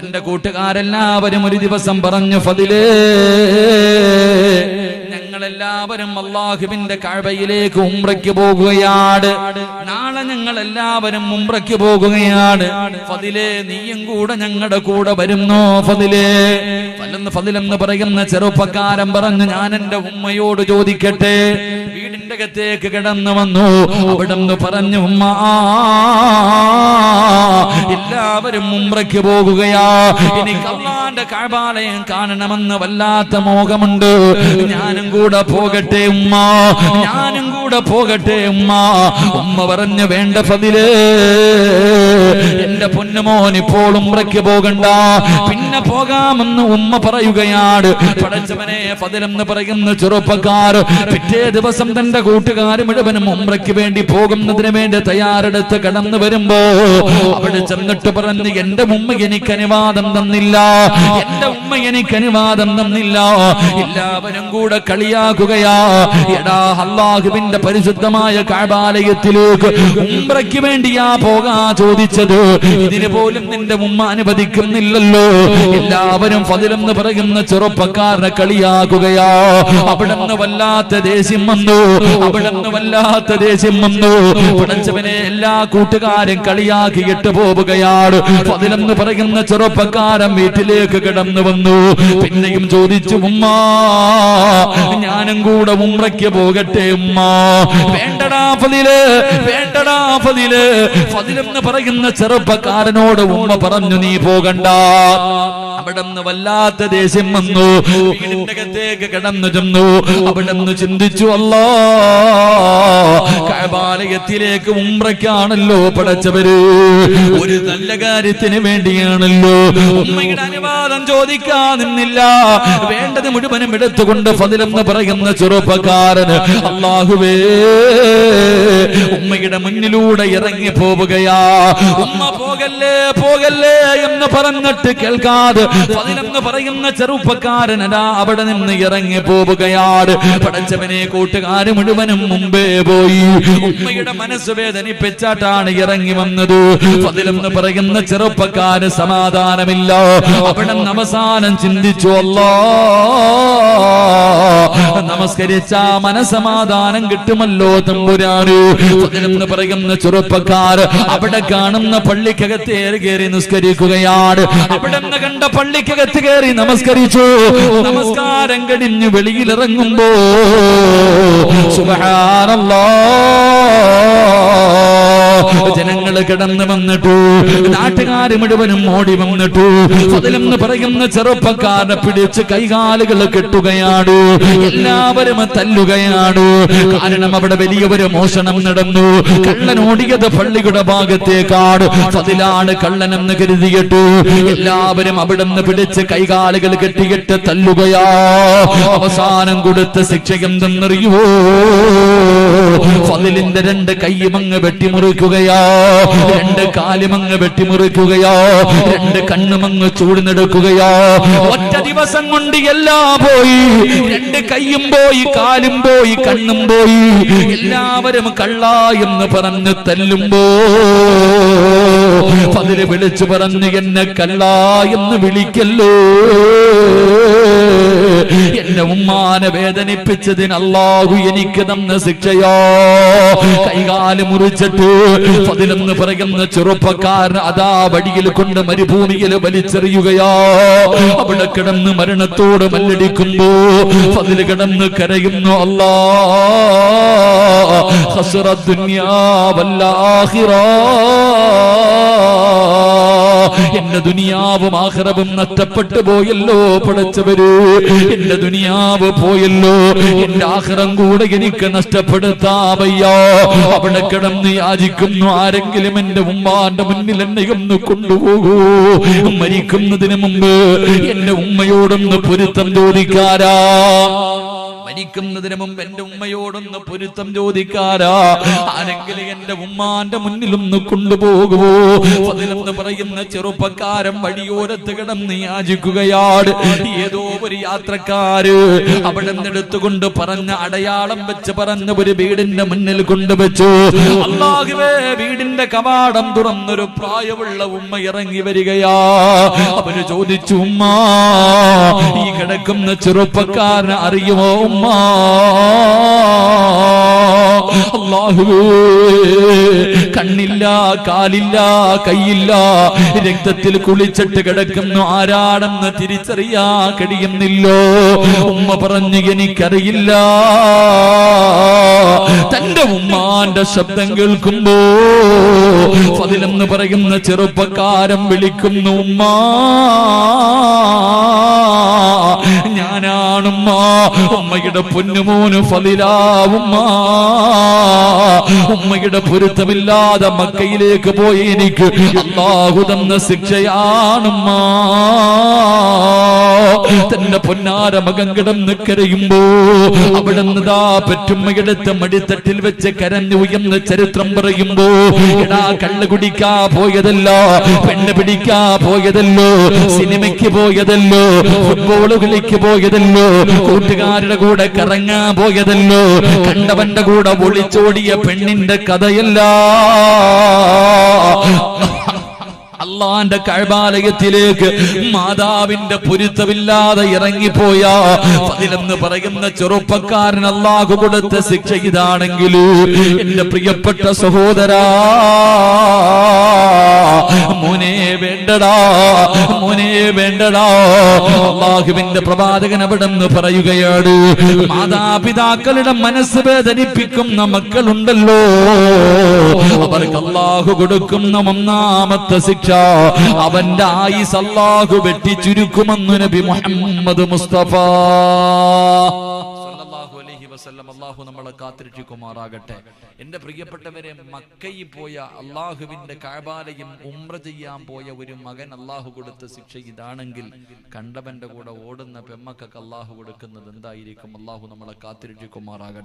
എന്റെ കൂട്ടുകാരെല്ലാവരും ഒരു ദിവസം പറഞ്ഞു, ഫദിലേ, ഞങ്ങളെല്ലാവരും അല്ലാഹുവിന്റെ കഅബയിലേക്ക് ഉംറയ്ക്ക് പോകുകയാണ്. നാളെ ഞങ്ങളെല്ലാവരും ഉംറയ്ക്ക് പോകുകയാണ്. ഫദിലേ, നീയും കൂടെ ഞങ്ങളുടെ കൂടെ വരുന്നോ? ഫദിലെന്ന് പറയുന്ന ചെറുപ്പക്കാരൻ പറഞ്ഞു, ഞാൻ എന്റെ ഉമ്മയോട് ചോദിക്കട്ടെ. വീടിന്റെ അകത്തേക്ക് കിടന്നു വന്നു. അവിടെന്ന് പറഞ്ഞു, ഉമ്മ, എല്ലാവരും ഉംറയ്ക്ക് പോകുകയാ. എനിക്ക് അല്ലാഹുവിന്റെ കഅബാലയം കാണണമെന്ന് വല്ലാത്ത മോഹമുണ്ട്. ഞാനും കൂടെ പോകട്ടെ ഉമ്മ, ഞാനും കൂടെ പോകട്ടെ ഉമ്മ. ഉമ്മ പറഞ്ഞു, വേണ്ട ഫദിലേ, എന്റെ പൊന്നുമോൻ ഇപ്പോൾ ഉംറയ്ക്ക് പോകണ്ട, പിന്നെ പോകാമെന്ന് ഉമ്മ പറയുകയാണ്. പടച്ചവനെ, ഫദിലെന്ന് പറയുന്ന ചെറുപ്പക്കാർ പിറ്റേ ദിവസം തന്റെ കൂട്ടുകാർ മുഴുവനും ഉംറയ്ക്ക് വേണ്ടി പോകുന്നതിന് വേണ്ടി തയ്യാറെടുത്ത് കടന്നു വരുമ്പോ അവിടെ ചെന്നിട്ട് പറഞ്ഞു, എന്റെ ഉമ്മ എനിക്ക് അനുവാദം തന്നില്ല, എന്റെ ഉമ്മ എനിക്ക് അനുവാദം തന്നില്ല. എല്ലാവരും കൂടെ കളിയാക്കുകയാ. എടാ, അല്ലാഹുവിന്റെ പരിശുദ്ധമായ കഅബാലയത്തിലേക്ക് ഉംറയ്ക്ക് വേണ്ടിയാ പോകാ ചോദിച്ചത്, ഇതിന് പോലും നിന്റെ ഉമ്മ അനുവദിക്കുന്നില്ലല്ലോ. എല്ലാവരും ഫദിലെന്ന് പറയുന്ന ചെറുപ്പക്കാരനെ കളിയാക്കുകയാ. അവിടെന്ന് വല്ലാത്ത ദേഷ്യം വന്നു, അവിടെന്ന് വല്ലാത്ത ദേഷ്യം വന്നു. പടച്ചവനെ, എല്ലാ കൂട്ടുകാരും കളിയാക്കിയിട്ട് പോവുകയാണ്. ഫദിലെന്ന് പറയുന്ന ചെറുപ്പക്കാരൻ വീട്ടിലേക്ക് കിടന്നു വന്നു. പിന്നെയും ചോദിച്ചു, ഉമ്മ, ഞാനും കൂടെ ഉംറയ്ക്ക് പോകട്ടെ ഉമ്മ. വേണ്ടടാ ഫദില്, വേണ്ടടാ ഫദില്. ഫദിലെന്ന് പറയുന്ന ചെറുപ്പക്കാരനോട് ഉമ്മ പറഞ്ഞു, നീ പോകണ്ട. അവിടെന്ന് വല്ലാത്ത ദേഷ്യം വന്നു. വീടിന്റെ അകത്തേക്ക് കിടന്നു ചെന്നു. അവിടെന്ന് ചിന്തിച്ചു, അല്ലാ, കഅബാലയത്തിലേക്ക് ഉംറയ്ക്കാണല്ലോ പടച്ചവര്, ഒരു നല്ല കാര്യത്തിന് വേണ്ടിയാണല്ലോ. ഉമ്മയുടെ അനുവാദം ചോദിക്കാൻ നിന്നില്ല, വേണ്ടത് മുഴുവനും എടുത്തുകൊണ്ട് ഫദിലെന്ന് പറയുന്ന ചെറുപ്പക്കാരന്, അല്ലാഹുവേ, ഉമ്മയുടെ മുന്നിലൂടെ ഇറങ്ങി പോവുകയാ. ഉമ്മ പോകല്ലേ പോകല്ലേ എന്ന് പറഞ്ഞിട്ട് കേൾക്കാതെ ഫദിലെന്ന് പറയുന്ന ചെറുപ്പക്കാരനടാ അവിടെ നിന്ന് ഇറങ്ങി പോവുകയാണ്. പടച്ചവനെ, കൂട്ടുകാര് മുഴുവനും മുമ്പേ പോയി. ഉമ്മയുടെ മനസ്സ് വേദനിപ്പിച്ചാട്ടാണ് ഇറങ്ങി വന്നത്. ഫദിലെന്ന് പറയുന്ന ചെറുപ്പക്കാര് സമാധാനമില്ല. അവിടെ അവസാനം ചിന്തിച്ചു, അല്ലാ, നമസ്കരിച്ച മനസമാധാനം കിട്ടുമല്ലോ തമ്പുരാന്. ഫദിലെന്ന് പറയുന്ന ചെറുപ്പക്കാർ അവിടെ കാണുന്ന പള്ളിക്കകത്ത് കയറി നിസ്കരിക്കുകയാണ്. അവിടെ നിന്ന് കണ്ട പള്ളിക്കകത്ത് കയറി നമസ്കരിച്ചു. നമസ്കാരം കഴിഞ്ഞ് വെളിയിലിറങ്ങുമ്പോ സുബ്ഹാനല്ലാഹ്, ജനങ്ങൾ കിടന്നു വന്നിട്ടു, നാട്ടുകാര് മുഴുവനും ഓടി വന്നിട്ടു. ഫദിലെന്ന് പറയുന്ന ചെറുപ്പക്കാരനെ പിടിച്ച് കൈകാലുകൾ കെട്ടുകയാണ്. എല്ലാവരും തല്ലുകയാണ്. കാരണം അവിടെ വലിയൊരു മോഷണം നടന്നു. കള്ളൻ ഓടിയത് പള്ളിയുടെ ഭാഗത്തേക്കാണ്. ഫദിലാണ് കള്ളനെന്ന് കരുതിയിട്ടു. എല്ലാവരും അവിടെ നിന്ന് പിടിച്ച് കൈകാലുകൾ കെട്ടിയിട്ട് തല്ലുകയാ. അവസാനം കൊടുത്ത ശിക്ഷ എന്തെന്നറിയോ? ഫദിലിന്റെ രണ്ട് കൈയുമങ്ങ് വെട്ടിമുറിക്കുകയാ, രണ്ട് കാലുമങ്ങ് വെട്ടിമുറിക്കുകയാ, രണ്ട് കണ്ണുമങ്ങ് ചൂടുന്നെടുക്കുകയാ. ഒറ്റ ദിവസം കൊണ്ട് എല്ലാം പോയി. രണ്ട് കൈയും പോയി, കാലും പോയി, കണ്ണും പോയി. എല്ലാവരും കള്ള എന്ന് പറഞ്ഞ് തല്ലുമ്പോ ഫദില് വിളിച്ചു പറഞ്ഞു, എന്നെ കള്ള എന്ന് വിളിക്കല്ലോ. എന്റെ ഉമ്മാനെ വേദനിപ്പിച്ചതിന് അല്ലാഹു എനിക്ക് തന്ന ശിക്ഷയോ. കൈകാല് മുറിച്ചിട്ട് ഫദിലെന്ന് പറയുന്ന ചെറുപ്പക്കാരൻ അതാ വടിയിൽ കൊണ്ട് മരുഭൂമിയിൽ വലിച്ചെറിയുകയോ. അവിടെ കിടന്ന് മരണത്തോട് മല്ലടിക്കുമ്പോ ഫദില് കിടന്ന് കരയുന്നു, അല്ലാ, ഖസ്റ ദുനിയാ വൽ ആഖിറ, എന്റെ ദുനിയാവും ആഖിറവും നഷ്ടപ്പെട്ടു പോയല്ലോ പടച്ചവര്. എന്റെ ദുനിയാവ് പോയല്ലോ, എന്റെ ആഖിറം കൂടെ എനിക്ക് നഷ്ടപ്പെടുത്താ വയ്യോ. അവിടെ കിടന്ന് യാചിക്കുന്നു, ആരെങ്കിലും എന്റെ ഉമ്മാന്റെ മുന്നിൽ എന്നെ ഒന്ന് കൊണ്ടുപോകൂ. മരിക്കുന്നതിന് മുമ്പ് എന്റെ ഉമ്മയോടൊന്ന് പൊരുത്തം ചോദിക്കാരാ. മരിക്കുന്നതിന് മുമ്പ് എന്റെ ഉമ്മയോടൊന്ന് പൊരുത്തം ചോദിക്കാരാ ആരെങ്കിലും എന്റെ ഉമ്മാന്റെ മുന്നിലൊന്ന് കൊണ്ടുപോകുമോ? ഫളിലെന്ന് പറയുന്ന ചെറുപ്പക്കാരൻ വഴിയോരത്ത് കിടന്ന് യാചിക്കുകയാണ്. ഏതോ ഒരു യാത്രക്കാര് അവിടെ നിന്നെടുത്തുകൊണ്ട് പറഞ്ഞ അടയാളം വെച്ച് പറഞ്ഞ ഒരു വീടിന്റെ മുന്നിൽ കൊണ്ടുവച്ചു. അല്ലാഹുവേ, വീടിന്റെ കവാടം തുറന്നൊരു പ്രായമുള്ള ഉമ്മ ഇറങ്ങി വരികയാ. അവര് ചോദിച്ചു, ഉമ്മ ഈ കിടക്കുന്ന ചെറുപ്പക്കാരനെ അറിയുമോ ഉമ്മ? അല്ലാഹുവേ, കണ്ണില്ല, കാലില്ല, കൈയില്ല, രക്തത്തിൽ കുളിച്ചിട്ട് കിടക്കുന്നു, ആരാണെന്ന് തിരിച്ചറിയാ കഴിയുന്നില്ലോ. ഉമ്മ പറഞ്ഞു, എനിക്കറിയില്ല. തന്റെ ഉമ്മാന്റെ ശബ്ദം കേൾക്കുമ്പോ ഫളിലെന്ന് പറയുന്ന ചെറുപ്പക്കാരൻ വിളിക്കുന്നു, ഉമ്മ ഞാനാണുമ്മ, ഉമ്മയുടെ പൊന്നുമോന് ഫളിലാ ഉമ്മ. ഉമ്മയുടെ പൊരുത്തമില്ലാതെ മക്കയിലേക്ക് പോയി എനിക്ക് അല്ലാഹു തന്ന ശിക്ഷയാണുമ്മ. തന്റെ പൊന്നാര മകൻ കിടന്ന് കരയുമ്പോ അവിടെ നിന്നാ പെറ്റുമ്മയുടെ മടിത്തട്ടിൽ വെച്ച് കരഞ്ഞു ഉയർന്ന ചരിത്രം പറയുമ്പോ, എടാ കള്ള് കുടിക്കാ പോയതല്ല, പെണ്ണ് പിടിക്കാ പോയതല്ലോ, സിനിമയ്ക്ക് പോയതല്ലോ, ഫുട്ബോൾ കളിക്ക് പോയതല്ലോ, കൂട്ടുകാരുടെ കൂടെ കറങ്ങാൻ പോയതല്ലോ, കണ്ടവന്റെ കൂടെ ഒളിച്ചോടിയ പെണ്ണിന്റെ കഥയല്ല. അള്ളാന്റെ കഅബാലയത്തിലേക്ക് മാതാവിന്റെ പൊരുത്തമില്ലാതെ ഇറങ്ങിപ്പോയ ഫളിലെന്ന് പറയുന്ന ചെറുപ്പക്കാരൻ അല്ലാഹു കൊടുത്ത ശിക്ഷ ഇതാണെങ്കിൽ എന്റെ പ്രിയപ്പെട്ട സഹോദരാ, മോനെ വേണ്ടടാ, മോനെ വേണ്ടടാ. അല്ലാഹുവിന്റെ പ്രവാചകൻ അവിടെ നിന്ന് പറയുകയാണ്, മാതാപിതാക്കളുടെ മനസ്സ് വേദനിപ്പിക്കുന്ന മക്കളുണ്ടല്ലോ, അവർക്ക് അല്ലാഹു കൊടുക്കുന്ന ഒന്നാമത്തെ ശിക്ഷ അവന്റെ ആയുസ് അല്ലാഹു വെട്ടിച്ചുരുക്കുമെന്ന് നബി മുഹമ്മദ് മുസ്തഫ സല്ലല്ലാഹു അലൈഹി വസല്ലം. അല്ലാഹു നമ്മളെ കാത്തിരക്ഷിക്കുമാറാകട്ടെ. എന്റെ പ്രിയപ്പെട്ടവരെ, മക്കയിൽ പോയ അല്ലാഹുവിന്റെ കഅബാലയം ഉംറ ചെയ്യാൻ പോയ ഒരു മകൻ അല്ലാഹു കൊടുത്ത ശിക്ഷ ഇതാണെങ്കിൽ കണ്ടവന്റെ കൂടെ ഓടുന്ന പെമ്മക്കൊക്കെ അല്ലാഹു കൊടുക്കുന്നത് എന്തായിരിക്കും? അല്ലാഹു നമ്മളെ കാത്തിരക്ഷിക്കുമാറാകട്ടെ.